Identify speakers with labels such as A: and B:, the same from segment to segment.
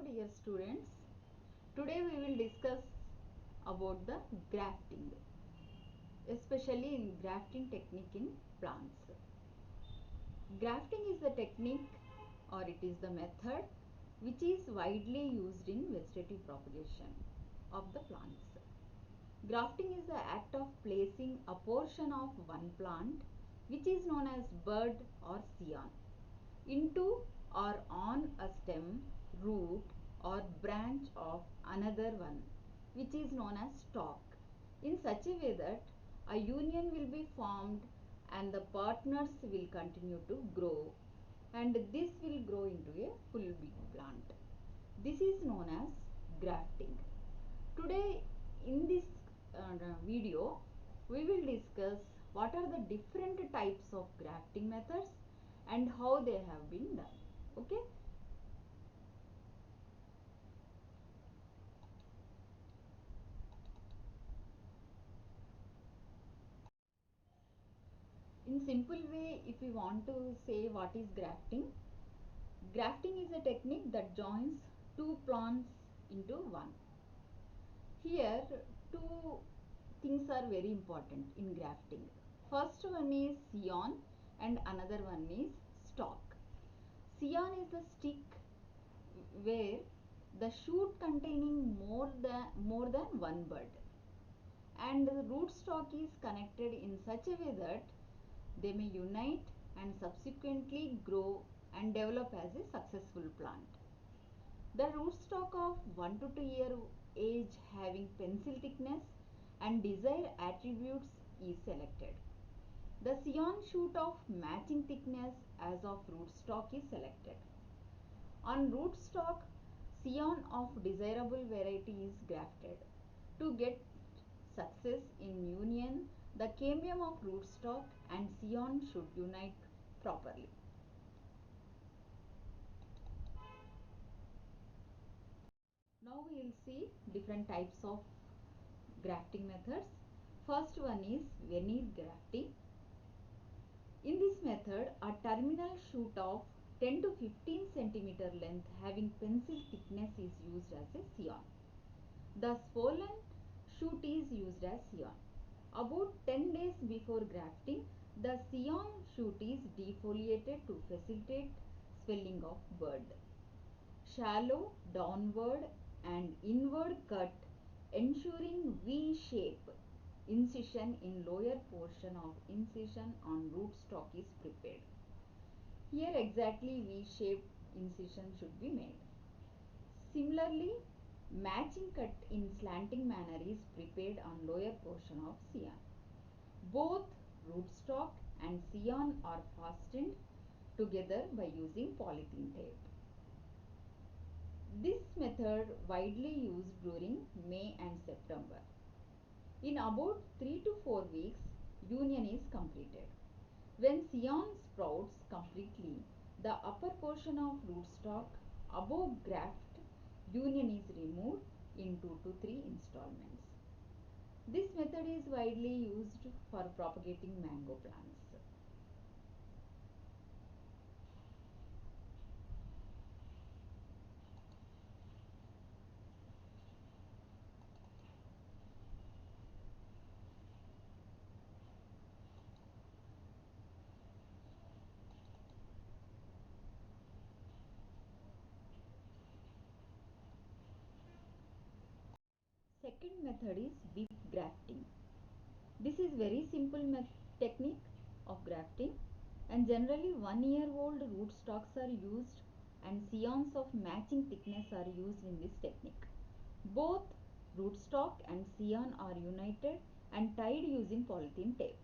A: dear students. Today we will discuss about the grafting, especially in grafting technique in plants. Grafting is the technique or it is the method which is widely used in vegetative propagation of the plants. Grafting is the act of placing a portion of one plant, which is known as bud or scion, into or on a stem, root or branch of another one, which is known as stalk, in such a way that a union will be formed and the partners will continue to grow, and this will grow into a full big plant. This is known as grafting. Today in this video we will discuss what are the different types of grafting methods and how they have been done. Okay. In simple way, if we want to say what is grafting, grafting is a technique that joins two plants into one. Here two things are very important in grafting. First one is scion and another one is stalk. Scion is the stick where the shoot containing more than one bud, and the rootstock is connected in such a way that they may unite and subsequently grow and develop as a successful plant. The rootstock of 1 to 2 year age having pencil thickness and desired attributes is selected. The scion shoot of matching thickness as of rootstock is selected. On rootstock, scion of desirable variety is grafted. To get success in union, the cambium of rootstock and scion should unite properly. Now we will see different types of grafting methods. First one is veneer grafting. In this method, a terminal shoot of 10 to 15 centimeter length having pencil thickness is used as a scion. The swollen shoot is used as scion. About 10 days before grafting, the scion shoot is defoliated to facilitate swelling of bud. Shallow downward and inward cut ensuring V-shape incision in lower portion of incision on rootstock is prepared. Here exactly V-shaped incision should be made. Similarly, matching cut in slanting manner is prepared on lower portion of scion. Both rootstock and scion are fastened together by using polythene tape. This method widely used during May and September. In about 3 to 4 weeks, union is completed. When scion sprouts completely, the upper portion of rootstock above graft union is removed in 2 to 3 installments. This method is widely used for propagating mango plants. Second method is whip grafting. This is very simple technique of grafting, and generally 1 year old rootstocks are used and scions of matching thickness are used in this technique. Both rootstock and scion are united and tied using polythene tape.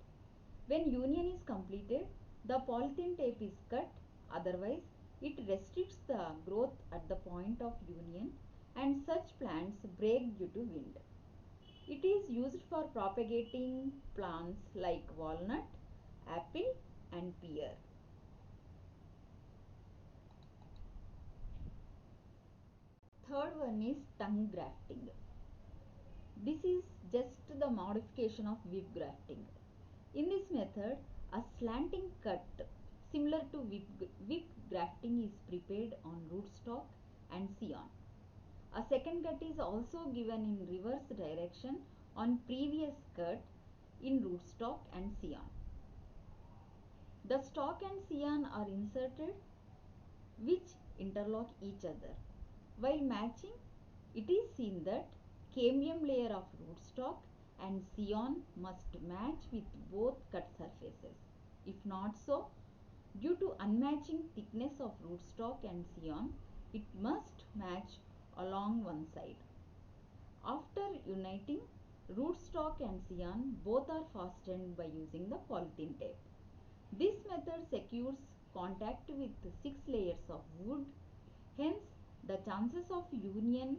A: When union is completed, the polythene tape is cut, otherwise it restricts the growth at the point of union and such plants break due to wind. It is used for propagating plants like walnut, apple and pear. Third one is tongue grafting. This is just the modification of whip grafting. In this method, a slanting cut similar to whip grafting is prepared on rootstock and scion. A second cut is also given in reverse direction on previous cut in rootstock and scion. The stalk and scion are inserted which interlock each other. While matching, it is seen that cambium layer of rootstock and scion must match with both cut surfaces. If not so, due to unmatching thickness of rootstock and scion, it must match along one side. After uniting, rootstock and scion both are fastened by using the polythene tape. This method secures contact with 6 layers of wood. Hence, the chances of union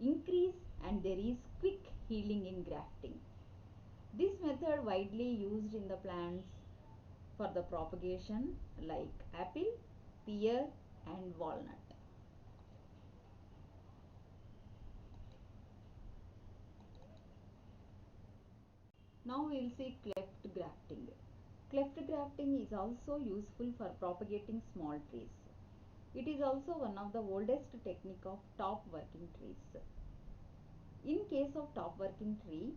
A: increase and there is quick healing in grafting. This method widely used in the plants for the propagation like apple, pear and walnut. Now we will see cleft grafting. Cleft grafting is also useful for propagating small trees. It is also one of the oldest technique of top working trees. In case of top working tree,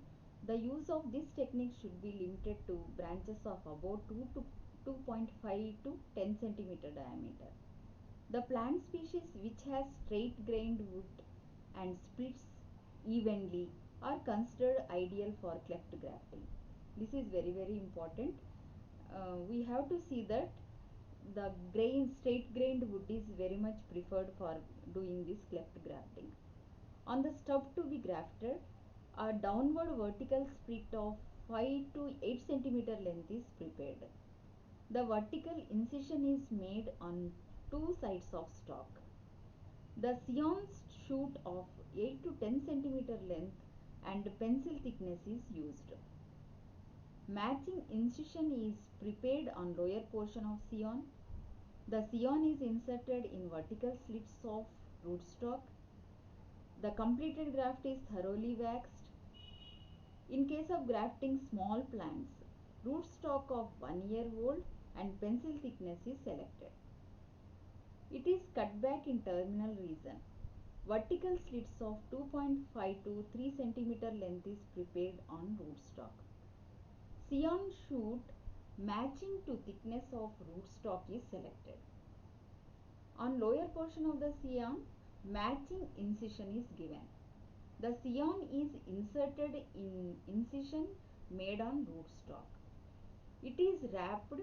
A: the use of this technique should be limited to branches of about 2 to 2.5 to 10 centimeter diameter. The plant species which has straight grained wood and splits evenly are considered ideal for cleft grafting. This is very important. We have to see that the straight grained wood is very much preferred for doing this cleft grafting. On the stub to be grafted, a downward vertical split of 5 to 8 centimeter length is prepared. The vertical incision is made on two sides of stalk. The scion shoot of 8 to 10 centimeter length and pencil thickness is used. Matching incision is prepared on lower portion of scion. The scion is inserted in vertical slits of rootstock. The completed graft is thoroughly waxed. In case of grafting small plants, rootstock of 1 year old and pencil thickness is selected. It is cut back in terminal region. Vertical slits of 2.5 to 3 cm length is prepared on rootstock. Scion shoot matching to thickness of rootstock is selected. On lower portion of the scion, matching incision is given. The scion is inserted in incision made on rootstock. It is wrapped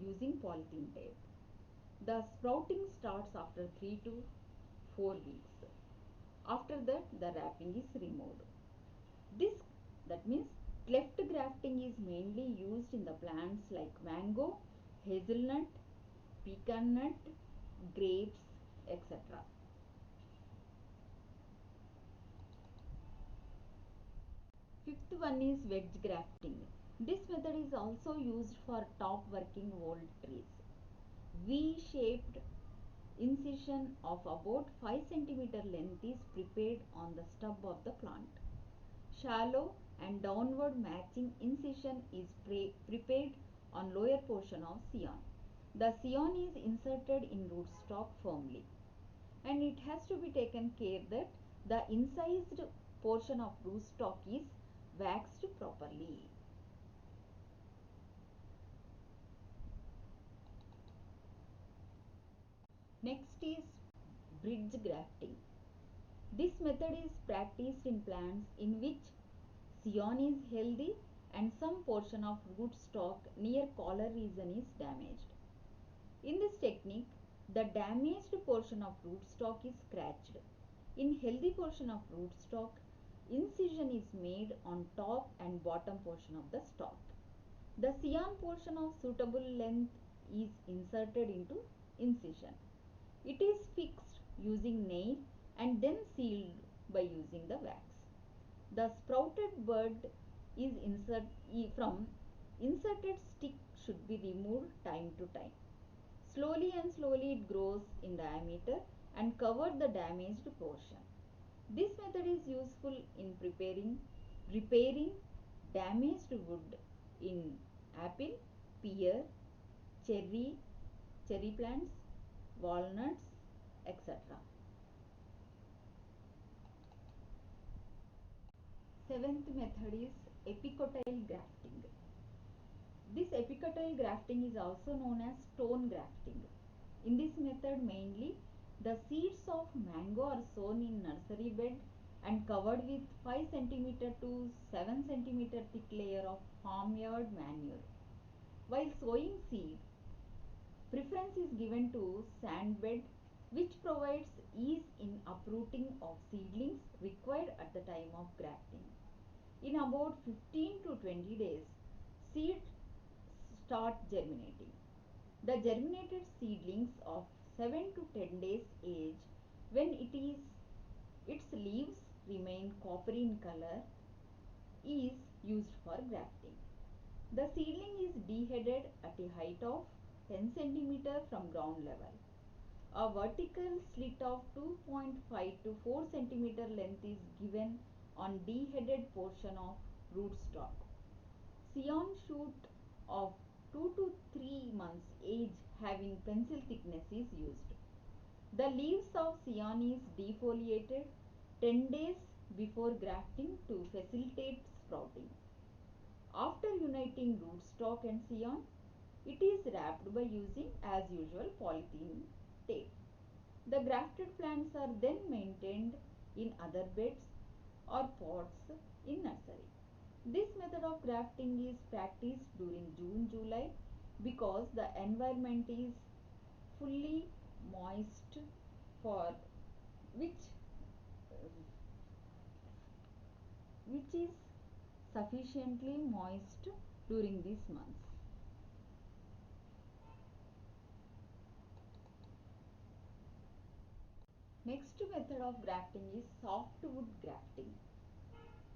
A: using polythene tape. The sprouting starts after 3 to 4 weeks. After that, the wrapping is removed. That means cleft grafting is mainly used in the plants like mango, hazelnut, pecan nut, grapes, etc. Fifth one is wedge grafting. This method is also used for top working old trees. V-shaped incision of about 5 cm length is prepared on the stub of the plant. Shallow and downward matching incision is prepared on lower portion of scion. The scion is inserted in rootstock firmly, and it has to be taken care that the incised portion of rootstock is waxed properly. Next is bridge grafting. This method is practiced in plants in which scion is healthy and some portion of rootstock near collar region is damaged. In this technique, the damaged portion of rootstock is scratched. In healthy portion of rootstock, incision is made on top and bottom portion of the stalk. The scion portion of suitable length is inserted into incision. It is fixed using nail and then sealed by using the wax. The sprouted bud is inserted stick should be removed time to time. Slowly it grows in diameter and cover the damaged portion. This method is useful in repairing damaged wood in apple, pear, cherry plants, walnuts, etc. Seventh method is epicotyle grafting. This epicotyle grafting is also known as stone grafting. In this method mainly the seeds of mango are sown in nursery bed and covered with 5 cm to 7 cm thick layer of farmyard manure. While sowing seed, preference is given to sand bed which provides ease in uprooting of seedlings required at the time of grafting. In about 15 to 20 days, seeds start germinating. The germinated seedlings of 7 to 10 days age, when its leaves remain coppery in color, is used for grafting. The seedling is deheaded at a height of 10 cm from ground level. A vertical slit of 2.5 to 4 cm length is given on deheaded portion of rootstock. Scion shoot of 2 to 3 months age having pencil thickness is used. The leaves of scion is defoliated 10 days before grafting to facilitate sprouting. After uniting rootstock and scion, it is wrapped by using as usual polythene tape. The grafted plants are then maintained in other beds or pots in nursery. This method of grafting is practiced during June-July because the environment is fully moist for which which is sufficiently moist during these months. Next method of grafting is softwood grafting.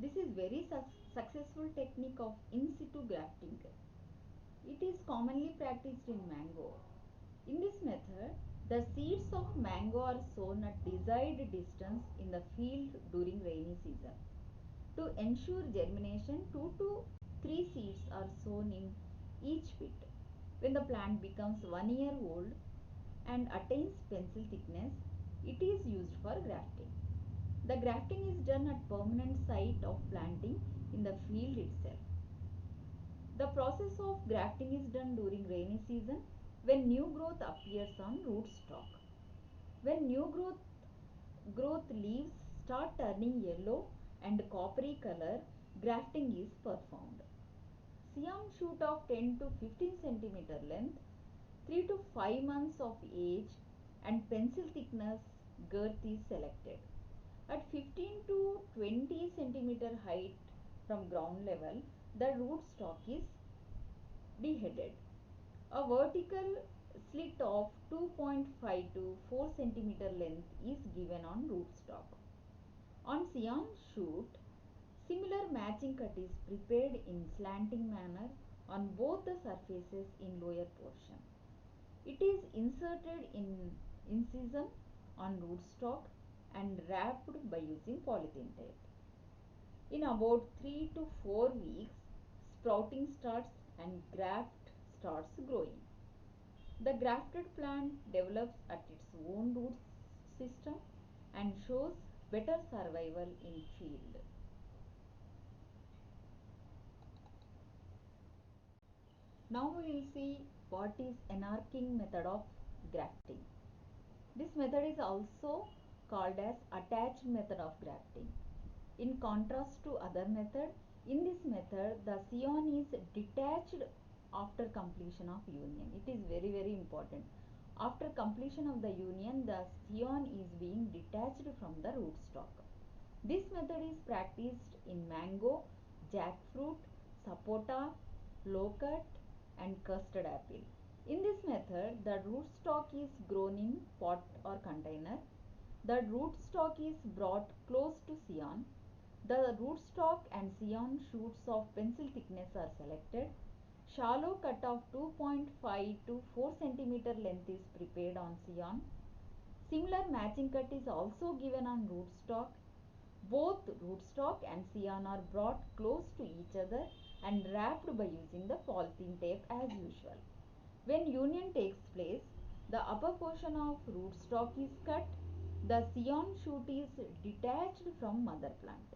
A: This is very successful technique of in situ grafting. It is commonly practiced in mango. In this method, the seeds of mango are sown at desired distance in the field during rainy season. To ensure germination, 2 to 3 seeds are sown in each pit. When the plant becomes 1 year old and attains pencil thickness, it is used for grafting. The grafting is done at permanent site of planting in the field itself. The process of grafting is done during rainy season when new growth appears on rootstock. When new growth leaves start turning yellow and coppery color, grafting is performed. Scion shoot of 10 to 15 centimeter length, 3 to 5 months of age and pencil thickness girth is selected. At 15 to 20 centimeter height from ground level, the rootstock is deheaded. A vertical slit of 2.5 to 4 centimeter length is given on rootstock. On scion shoot, similar matching cut is prepared in slanting manner on both the surfaces in lower portion. It is inserted in incision on rootstock and wrapped by using polythene tape. In about 3 to 4 weeks, sprouting starts and graft starts growing. The grafted plant develops at its own root system and shows better survival in field. Now we will see what is enarching method of grafting. This method is also called as attached method of grafting. In contrast to other method, in this method the scion is detached after completion of union. It is very important. After completion of the union, the scion is being detached from the rootstock. This method is practiced in mango, jackfruit, sapota, loquat and custard apple. In this method, the rootstock is grown in pot or container. The rootstock is brought close to scion. The rootstock and scion shoots of pencil thickness are selected. Shallow cut of 2.5 to 4 cm length is prepared on scion. Similar matching cut is also given on rootstock. Both rootstock and scion are brought close to each other and wrapped by using the polythene tape as usual. When union takes place, the upper portion of rootstock is cut. The scion shoot is detached from mother plant.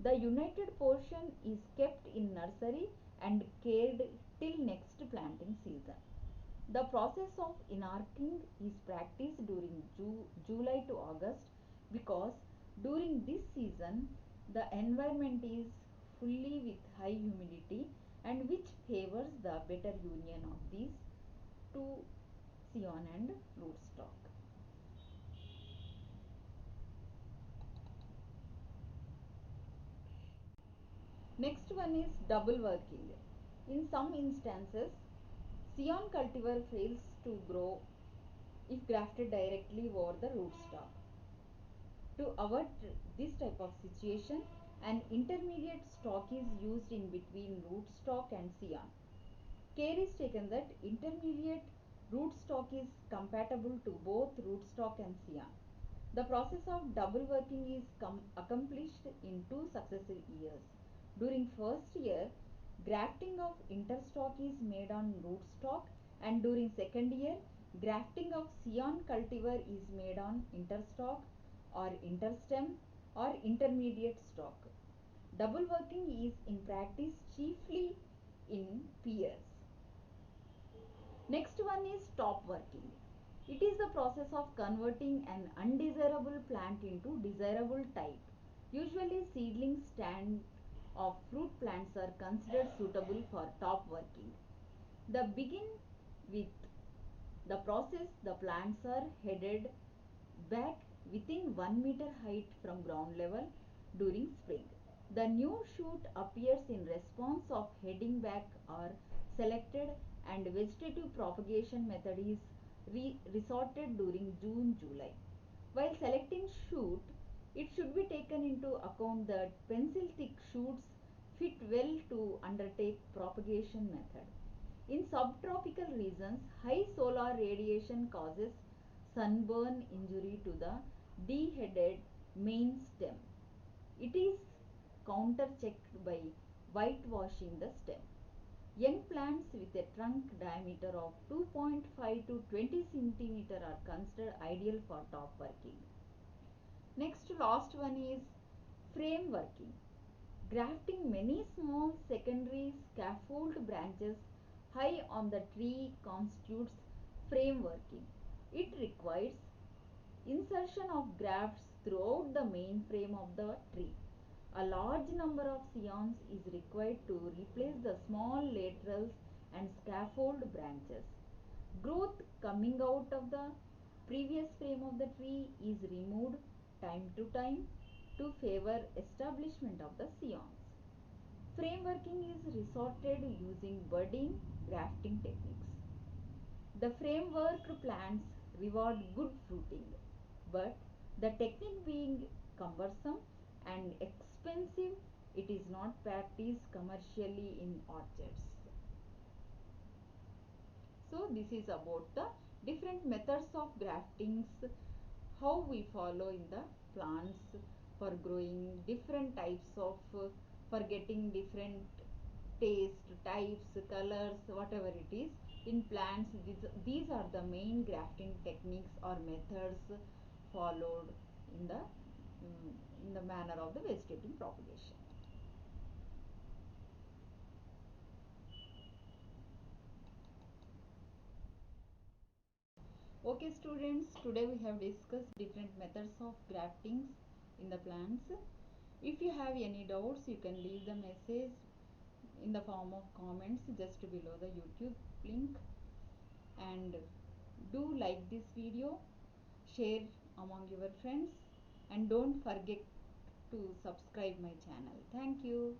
A: The united portion is kept in nursery and cared till next planting season. The process of inarcing is practiced during July to August because during this season the environment is fully with high humidity and which favors the better union of these two, scion and rootstock. Next one is double working. In some instances, scion cultivar fails to grow if grafted directly over the rootstock. To avoid this type of situation, an intermediate stock is used in between rootstock and scion. Care is taken that intermediate rootstock is compatible to both rootstock and scion. The process of double working is accomplished in 2 successive years. During first year, grafting of interstock is made on rootstock, and during second year, grafting of scion cultivar is made on interstock or interstem or intermediate stock. Double working is in practice chiefly in pears. Next one is top working. It is the process of converting an undesirable plant into desirable type. Usually seedling stand of fruit plants are considered suitable for top working. The begin with the process, the plants are headed back within 1 meter height from ground level during spring. The new shoot appears in response of heading back are selected and vegetative propagation method is resorted during June-July. While selecting shoot, it should be taken into account that pencil thick shoots fit well to undertake propagation method. In subtropical regions, high solar radiation causes sunburn injury to the deheaded main stem. It is counter-checked by whitewashing the stem. Young plants with a trunk diameter of 2.5 to 20 cm are considered ideal for top working. Next, last one is frame working. Grafting many small secondary scaffold branches high on the tree constitutes frame working. It requires insertion of grafts throughout the main frame of the tree. A large number of scions is required to replace the small laterals and scaffold branches. Growth coming out of the previous frame of the tree is removed time to time to favor establishment of the scions. Frame working is resorted using budding grafting techniques. The framework plants reward good fruiting, but the technique being cumbersome and expensive, it is not practiced commercially in orchards. So this is about the different methods of graftings, how we follow in the plants for growing different types of, for getting different taste, types, colors, whatever it is. In plants, these are the main grafting techniques or methods followed in the manner of the vegetative propagation. Okay students, today we have discussed different methods of graftings in the plants. If you have any doubts, you can leave the message in the form of comments just below the YouTube link, and do like this video, share among your friends, and don't forget to subscribe my channel. Thank you.